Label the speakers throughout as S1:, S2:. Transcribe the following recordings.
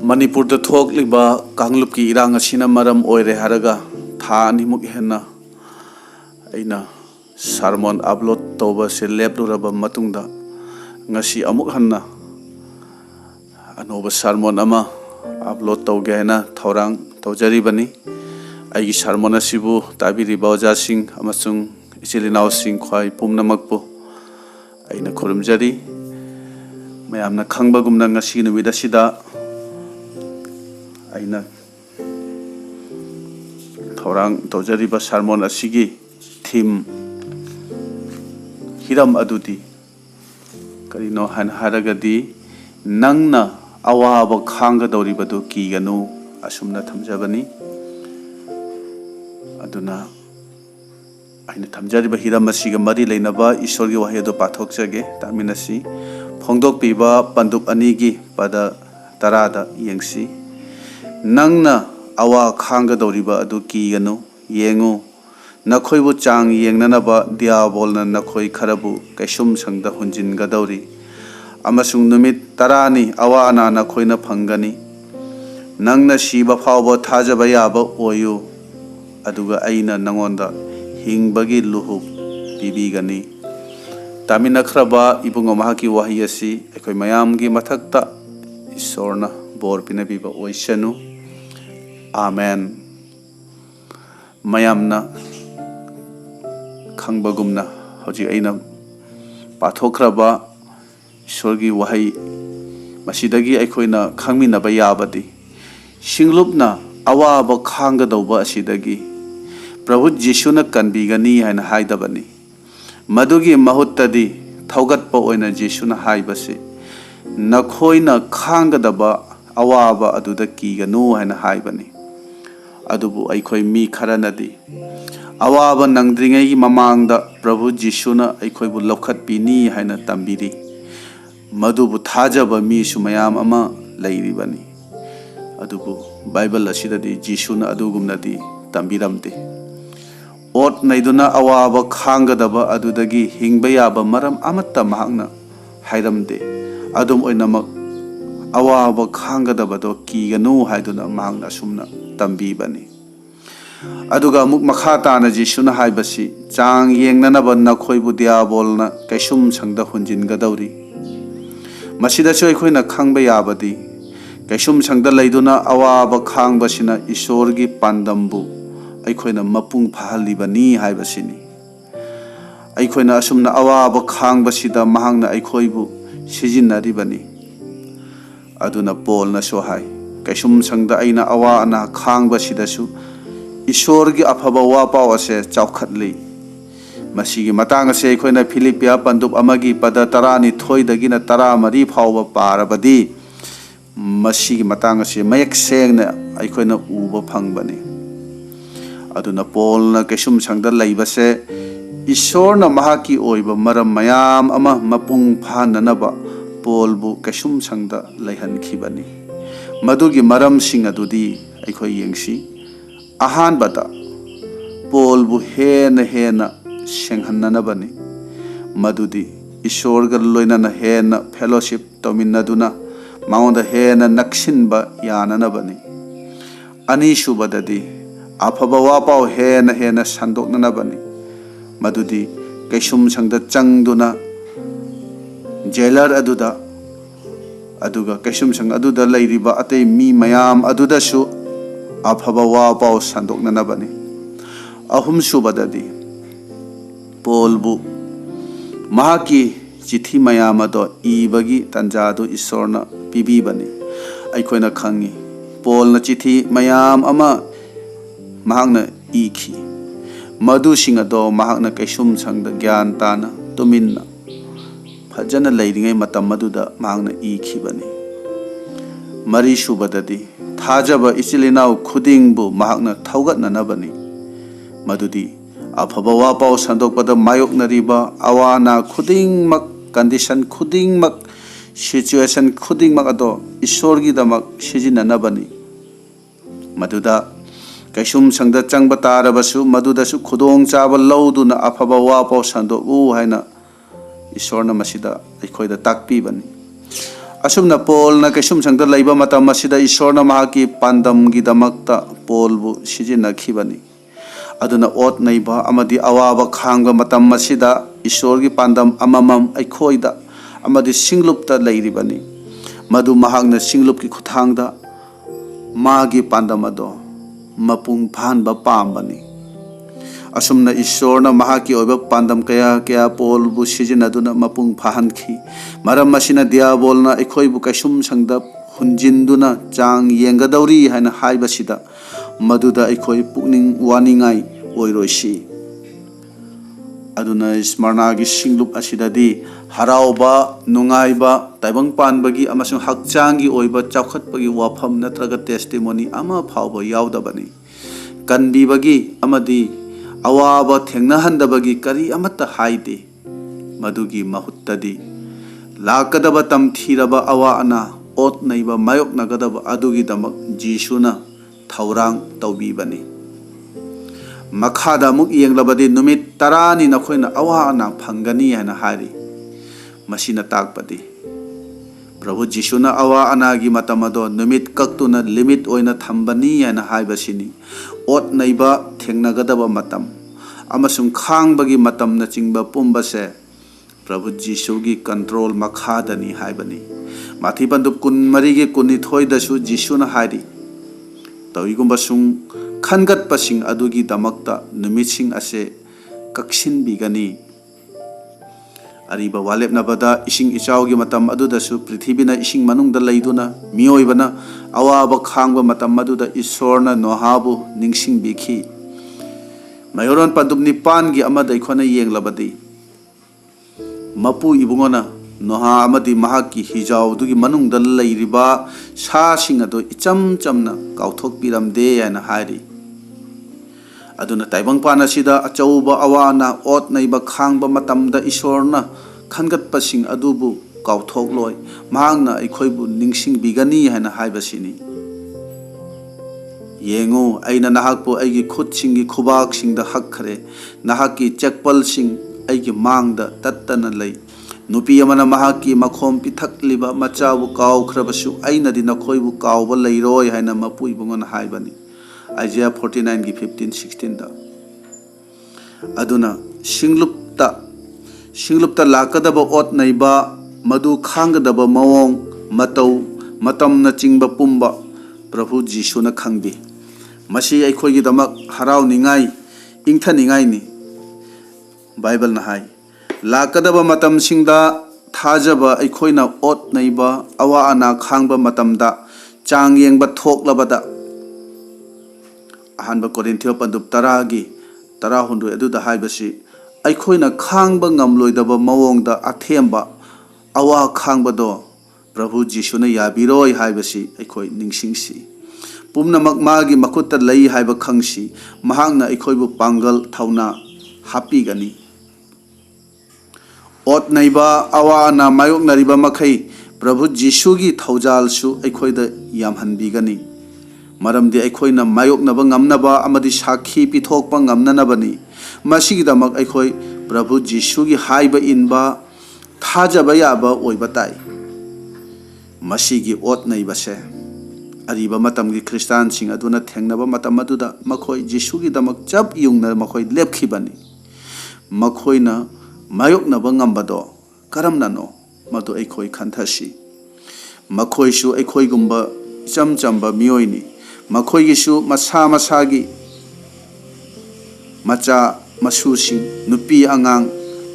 S1: Manipur the thok liba kangluk ki irang asina maram oire haraga tha animuk henna aina sermon upload toba se lepluraba matungda ngasi amuk hanna anoba sermon ama upload tauge na thorang taujari bani aigi sermon asibu tabiri bawja sing amasung ichilinau sing khwai pumnamakpu aina khurumjari mayamna khangbagumna ngasi numida sida aina thorang taujariba sermon asigi theme hiram adudi karino han haragadi nangna awaba khanga dawribadu kiganu asumna thamjabani aduna aina thamjariba hiram asiga mari leinaba isorgi wahyedo pathokjage taminasi phongdok piba pandup anigi pada tarada yengsi nangna awa khanga dawriba adu kiganu yengu nakhoi bu chang yengnanaba diabolna nakhoi kharabu kaisum sangda hunjin gadawri amasung numit tarani awa ana nakhoi na phangani nangna shiba phawba thajaba yaba oyu aduga aina nangonda hingbagi luhu pibigani tamina khraba ibungo mahaki wahiyasi ekoi mayamgi mathakta isorna bor pinabiba oisanu amen mayamna khangbagumna hoji aina pathokraba isorgi wahai masidagi aikoina khangminaba yabadi singlupna awaba khanga dauba asidagi prabhu jishuna kanbigani haina haidabani madugi mahuttadi thaugatpa oina jishuna haibase nakhoina khangadaba awaba aduda kiganu haina haibani adubu aikoi mi kharanadi awaba nangdringai mamangda prabhu jishuna aikoi bu lokhat pini haina tambiri madubu thajaba mi sumayam ama lairibani adubu bible asidadi jishuna adugumnadi tambiramde ot naiduna awaba khangadaba adudagi hingba yaba maram amatta mahakna hairamde adum oinamak awaba khangadaba do kiganu haiduna mahakna sumna tambibani aduga amuk makha tana jishuna haibasi chang yengnanaba nakhoibu diabolna kaisum sangda hunjin gadawri masida choi khoina khangba yabadi kaisum sangda leiduna awaba khangbasina isorgi pandambu aikhoina mapung phahalibani haibasini aikhoina asumna awaba khangbasida mahangna aikhoibu sijinaribani aduna polna sohai kaisum sangda aina awa ana khangbasidasu isorgi afaba wapa ase chaukhatli masigi matang ase aikhoina philipia pandup amagi pada tarani thoidagina tara mari phawba parabadi masigi matang ase mayak sengna aikhoina uba phangbani aduna polna kaisum sangda laibase isorna mahaki oiba maram mayam ama mapung phananaba polbu kaisum sangda laihan khibani madugi maram sing adudi aikhoi yengsi ahan bata polbu hena hena senghananabani madudi isorga loinana hena fellowship tominaduna maonda hena naksinba yananabani ani subadadi afaba wapau hena hena sandoknanabani madudi kaisum sangda changduna jailer aduda aduga kaisum sang aduda lairiba atei mi mayam aduda su afaba wapau sandoknanabani ahum subadadi polbu mahaki chithi mayam ado ibagi tanjadu isorna pibibani aikhoina khangi polna chithi mayam ama mahakna ikhi madu sing ado mahakna kaisum sangda gyan tana tuminna fajana leiringai matam maduda mahakna ikhibani mari subadadi thajaba ichilinau khudingbu mahakna thaugatnanabani madudi afaba wapau sandokpada mayoknariba awana khudingmak condition khudingmak situation khudingmak ado isorgi damak sijinanabani maduda kaisum sangda changba tarabasu madudasu khudong chaba lauduna afaba wapau sando u haina isorna masida aikhoida takpi bani असुमना पोलना कैसुम संगदा लैबा मतम असिदा ईश्वरना महाकी पांदमगी दमक्ता पोलबु सिजिनखिबनी अदुना ओत नैबा अमदी अवाबा खांगबा मतम असिदा ईश्वरगी पांदम अममम अखोइदा अमदी सिंगलुपता लैरिबनी मधु महागना सिंगलुपकी खुथांगदा मागी पांदम अदो मपुंग फानबा पामबनी असुमना ईश्वरना महाकी ओइबा पांदम कया कया पोलबु सिजिनदुना मपुंग फाहनखी मरम मसिना दियाबोलना अखोइबु कैसुम संगदा हुंजिंदुना चांग येंगदौरी हाइना हाइबसिदा Madhuda अखोइ पुकनिंग वानिंगाई ओइरोइसी अदुना स्मरणागी सिंगलुप असिदादी हराउबा नुंगाइबा ताइबंग पानबगी अमसुंग हक्चांगी ओइबा चाखतपगी वाफम नत्रगा testimony अमा फावबा यावदबनी कनबीबगी अमदी अवाबा थेंगनहंदबगी करी अमत्ता हाइदे मधुगी महुत्तदी लाकदबा तमथीरबा अवा अना ओत नैबा मायोकनगदबा अदुगी दमक जीशुना थौरांग तौबीबनी मखादा मुक येंगलबदी नुमित तरानी नखोइना अवा अना फंगनी हैना हारी मसिना ताकपदी प्रभु जीशुना अवा अनागी मतमदो नुमित कक्तुना लिमिट ओइना थंबनी हैना हाइबसिनी ओत नैबा थेंगनगदबा मतम अमसुंग खांगबगी मतम न चिंगबा पुंबसे प्रभु जीशुगी कंट्रोल मखादनी हाइबनी माथि बंदुप कुन मरीगे कुनिथोइदसु जीशुना हारी तविगुंबसुंग खनगत पसिंग अदुगी दमक्ता नुमितसिंग असे कक्सिन बिगनी अरीबा वालेपनबदा इसिंग इचाउगी मतम अदुदसु पृथ्वीना इसिंग मनुंगदा लैदुना मियोइबना अवाबा खांगबा मतम अदुदा ईश्वरना नोहाबु निंगसिंग बिखी मयोरन पंदुप निपानगी अमदा इखोना येंगलबदी मपु इबुंगोना नोहा अमदी महाकी हिजाउदुगी मनुंगदा लैरिबा सासिंग अदो इचम चमना काउथोकपिरमदे याना हारी अदुना ताइबंग पानासिदा अचौबा अवाना ओत नैबा खांगबा मतमदा ईश्वरना खनगतपसिंग अदुबु काउथोकलोय महांगना अखोइबु निंगसिंग बिगनी हाइना हाइबसिनी येंगो अइना नहाकपु अइगी खुदसिंगी खुबाकसिंगदा हक्खरे नहाकी चेकपलसिंग अइगी मांगदा तत्तना लई नुपी अमना महाकी मखोम पिथकलिबा मचाबु काउखरबसु अइनादि नखोइबु काउबा लैरोय हाइना मपु इबुंगना हाइबनी आइजिया 49 की 15-16 दा अदुना सिंगलुप्ता लाकदबा ओत नैबा मधु खांगदबा मवोंग मतौ मतम न चिंगबा पुंबा प्रभु जीशुना खंगबी मसी अखोइगी दमक हराउनिंगाई इंथनिंगाईनी बाइबल न हाई लाकदबा मतम सिंगदा थाजबा अखोइना ओत नैबा अवा अना खांगबा मतमदा चांग येंगबा थोकलबदा अहानबा कोरिन्थियो पंदुप तरागी तरा हुंदु अदुदा हाइबसी अखोइना खांगबा ngamloidaba mawongda athemba awa खांगबदो प्रभु जीशुना याबिरोय हाइबसी अखोइ निंगसिंगसी पुमनमक मागी मखुत्ता लई हाइबा खंगसी महांगना अखोइबु पांगल थौना हापीगनी ओत नैबा अवा ना मायोकनरिबा मखै प्रभु जीशुगी थौजालसु अखोइदा यामहनबिगनी मरमदि अखोइना मायोकनबा ngamnaba amadi sakhi pithokpa ngamnanabani masigidamak अखोइ प्रभु जीशुगी हाइबा इनबा थाजबा याबा ओइबा ताई मसीगी ओत नैबसे अरिबा मतमगी ख्रिस्तान सिंग अदुना थेंगनबा मतम अदुदा मखोइ जीशुगी दमक चप युंगना मखोइ लेपखिबनी मखोइना मायोकनबा ngamबदो करमनानो मदु अखोइ खंथसी मखोइसु अखोइगुंबा चमचंबा मियोइनी मखोइगिसु मसा मसागी मचा मसुसिंग नुपी अंगांग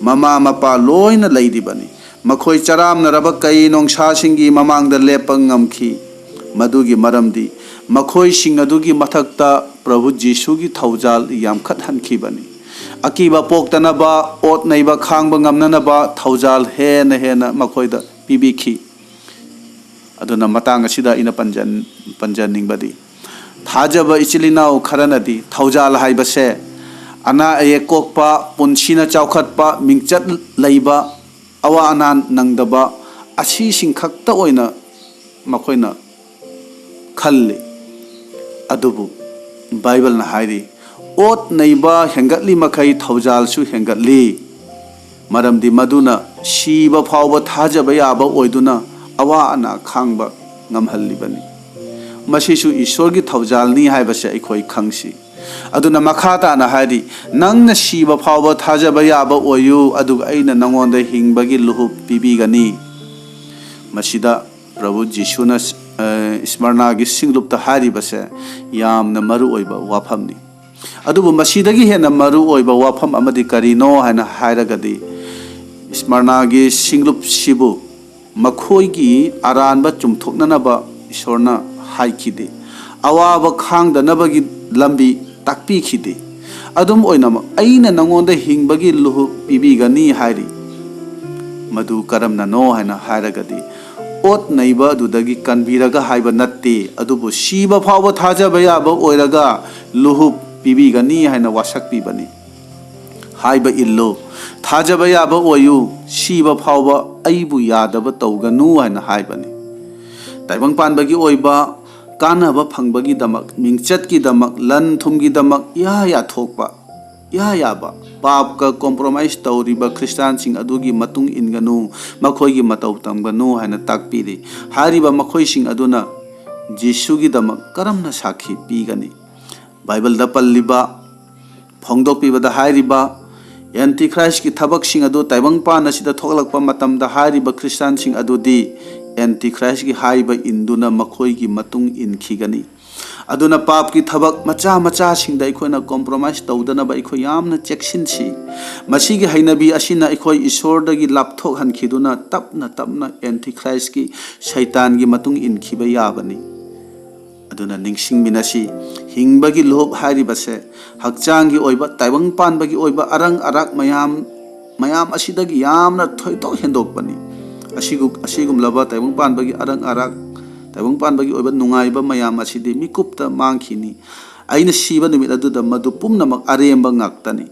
S1: ममा मपा लोइना लैदिबनी मखोइ चरामनरबा कई नोंसासिंगी ममांगदा लेपा ngamखी मदुगी मरमदी मखोइ सिंग अदुगी मथक्ता प्रभु जीशुगी थौजाल यामखत हनखिबनी अकीबा पोक्तनबा ओत नैबा खांगबा ngamnanaba थौजाल हेन हेन मखोइदा पिबिखी अदुना मतंग असिदा इना पंजन निंगबदी थाजबा इचिलिनाउ खरनदी थौजाल हाइबसे अना अयेकोकपा पुनसिना चाउखतपा मिंगचत लैबा अवा अनान नंगदबा असि सिंखक्ता ओइना मखोइना खल्ले अदुबु बाइबल ना हाइरी ओत नैबा हेंगतली मखै थौजालसु हेंगतली मरमदि मदुना सीबा फावबा थाजबा याबा ओइदुना awa ana khangba ngamhallibani masisu ishorgi thawjalni haibase aikoi khangsi aduna makhata na hari nangna siba phawba thajaba yaba oyu aduga aina nangonda hingbagi luhu pibigani masida Prabhu Jishuna Smarna gi singlupta hari base yamna maru oiba wafamni adubu masidagi hena maru oiba wafam amadi karino hana hairagadi Smarna gi singlup sibu makhoi gi aranba chumthoknanaba ishorna haikide awaba khangdanabagi lambi takpi khide adum oinama aina nangonda hingbagi luhu pibigani hairi madu karamna no hana hairagadi ot naiba adudagi kanbiraga haiba natte adubu siba phawba thajaba yaba oiraga luhu pibigani haina wasak pibani haiba illo thajaba yaba oyu siba phawba aibu yadaba tawganu haina haibani taibang panbagi oiba kanaba phangbagi damak mingchat ki damak lan thum gi damak ya thokpa ya ba pap ka compromise tawriba Christian sing adugi matung inganu makhoi gi mataw tamganu haina takpiri hariba makhoi sing aduna Jisu gi damak karamna sakhi pigani Bible da palliba phongdok piba da hariba Antichrist ki thabak sing adu taibang pan asida thoklakpa matam da hariba Christian sing adudi Antichrist ki haiba induna makhoi gi matung inkigani aduna pap ki thabak macha singda ikhoina compromise tawdana ba ikho yamna cheksin si masi gi hainabi asina ikho ishor dagi lapthok han khiduna tapna Antichrist ki shaitan gi matung inkhiba yabani aduna ningsing minasi hingbagi lob hari base hakchang gi oiba taibang pan bagi oiba arang arak mayam asidagi yamna thoitok hendok bani asigum laba taibang pan bagi arang arak taibang pan bagi oiba nungaiba mayam asidi mikupta mangkhini aina siba numit aduda madu pumnamak aremba ngaktani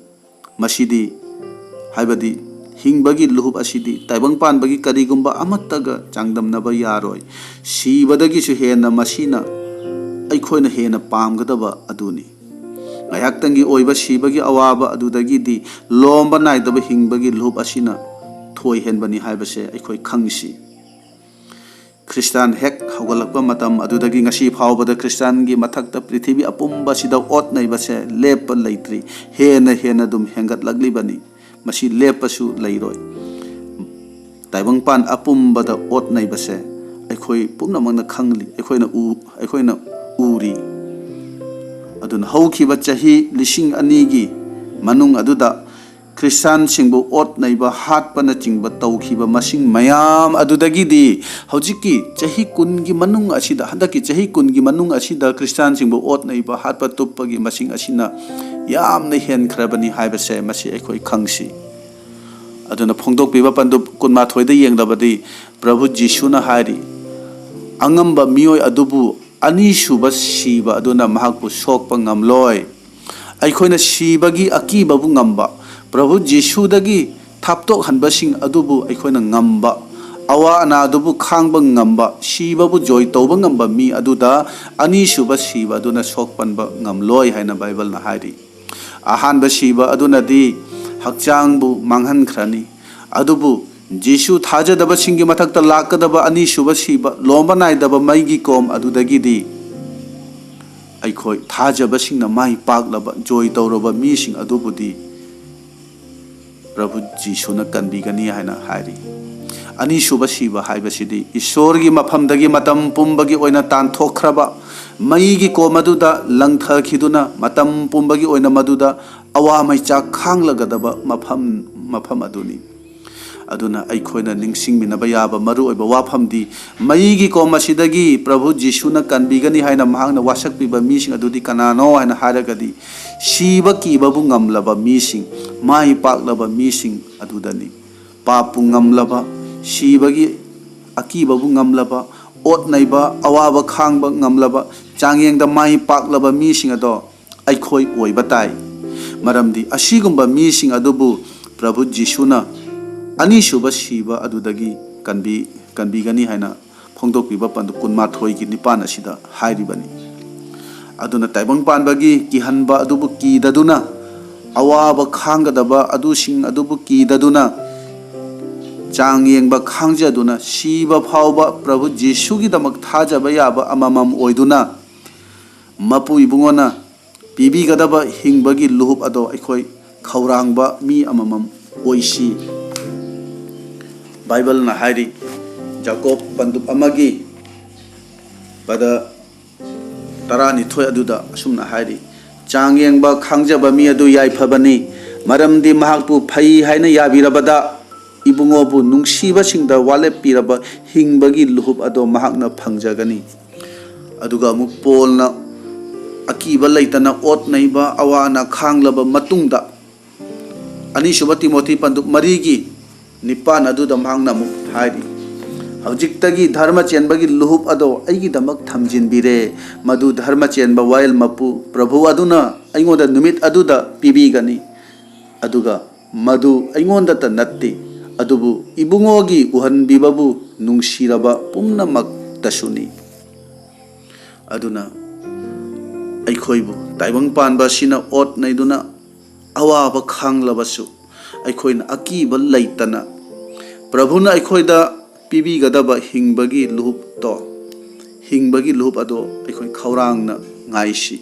S1: masidi haibadi hingbagi luhub asidi taibang pan bagi karigumba amattaga changdamnaba yaroi sibadagi su hena masina aikhoina hena pamgadaba aduni ngayaktangi oiba sibagi awaba adudagi di lomba naidaba hingbagi luhub asina thoi henbani haibase aikhoi khangsi Christian hek haugalakpa matam adudagi ngasi phawbada Christian gi mathakta prithibi apumba sida ot naibase lepa leitri hena dum hengat lagli bani masi lepasu leiroi taibang pan apumbada ot naibase aikhoi pumna mangna khangli aikhoina uri adun haukiba chahi lising ani gi manung aduda Christian singbu ot naiba hatpa na chingba tawkhiba masing mayam adudagi di hojiki chahi kun gi manung asida handaki chahi kun gi manung asida Christian singbu ot naiba hatpa tuppagi masing asina yamna hen khrabani haibase masi aikoi khangsi aduna phongdok piba pandu kunma thoida yengdabadi Prabhu Jishuna hari angamba mioi adubu ani suba siba aduna mahakpu sokpa ngamloi aikhoina sibagi akiba bu ngamba Prabhu Jishu dagi thaptok hanbasing adubu aikhoina ngamba awa ana adubu khangba ngamba siba bu joy tawba ngamba mi aduda ani suba siba aduna sokpanba ngamloi haina Bible na hairi ahanba siba aduna di hakchang bu manghan khrani adubu Jishu thajadaba singi mathakta lakadaba ani suba siba lomba naidaba maigi kom adudagi di aikhoi thajaba singna mai paklaba joy tawraba mi sing adubu di Prabhu Jishuna kanbigani haina hairi ani suba siba haibasidi isorgi mafamdagi matam pumbagi oina tanthokhraba maigi ko maduda langtha khiduna matam pumbagi oina maduda awa maicha khanglagadaba mafam aduni aduna aikhoina ningsingminaba yaba maru oiba wafamdi maigi ko masidagi Prabhu Jishuna kanbigani haina mahangna wasakpiba mising adudi kanano haina haragadi siba kibabu ngamlaba mising mai paklaba mising adudani papu ngamlaba sibagi akibabu ngamlaba ot naiba awaba khangba ngamlaba changyengda mai paklaba mising ado aikhoi oiba tai maramdi asigumba mising adubu Prabhu Jishuna ani suba siba adudagi kanbigani haina phongdokpiba pandu kunma thoi gi nipan asida hairibani aduna taibang panbagi kihanba adubu kidaduna awaba khangadaba adusing adubu kidaduna चांग येंगबा खांगजदुना सीबा फावबा प्रभु जीशुगिदमक थाजबा याबा अममम ओइदुना मपु इबुंगोना पीबीगदबा हिंगबगी लुहुप अदो अखोई खौरांगबा मी अममम ओइसी Bible ना हाइरी जाकोब पंदुप अमगी बदा तरानिथोय अदुदा असुमना हाइरी चांग येंगबा खांगजबा मी अदु याइफबनी मरमदि महाकपु फई हाइना याबिरबदा इबुंगोबु नुंगसीबसिंगदा वाले पीरबा हिंगबगी लुहुप अदो महाकना फंगजगनी अदुगा अमुक पोलना अकीबा लैतना ओत नैबा अवाना खांगलबा मतुंगदा अनिसुबा तिमोथी पंदुप मरीगी निपान अदुदा महाकना अमुक हाइरी हौजिक्तगी धर्म चेनबगी लुहुप अदो अइगिदमक थमजिनबिरे मदु धर्म चेनबा वायल मपु प्रभु अदुना अइगोंदा नुमित अदुदा पीबीगनी अदुगा मदु अइगोंदा नत्ती अदुबु इबुंगोगी उहनबिबबु नुंगसीरबा पुम्नमक तसुनी अदुना अइखोइबु ताइबंग पानबा सिना ओत नैदुना अवाबा खांगलबसु अइखोइना अकीबा लैतना प्रभुना अइखोइदा पीबीगदबा हिंगबगी लुहुप तो हिंगबगी लुहुप अदो अइखोइ खौरांगना गाइसी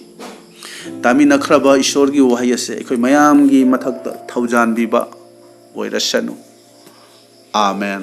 S1: तामी नखरबा ईश्वरगी वहायसे अइखोइ मयामगी मथक्ता थौजानबिबा ओइरसनु आमेन।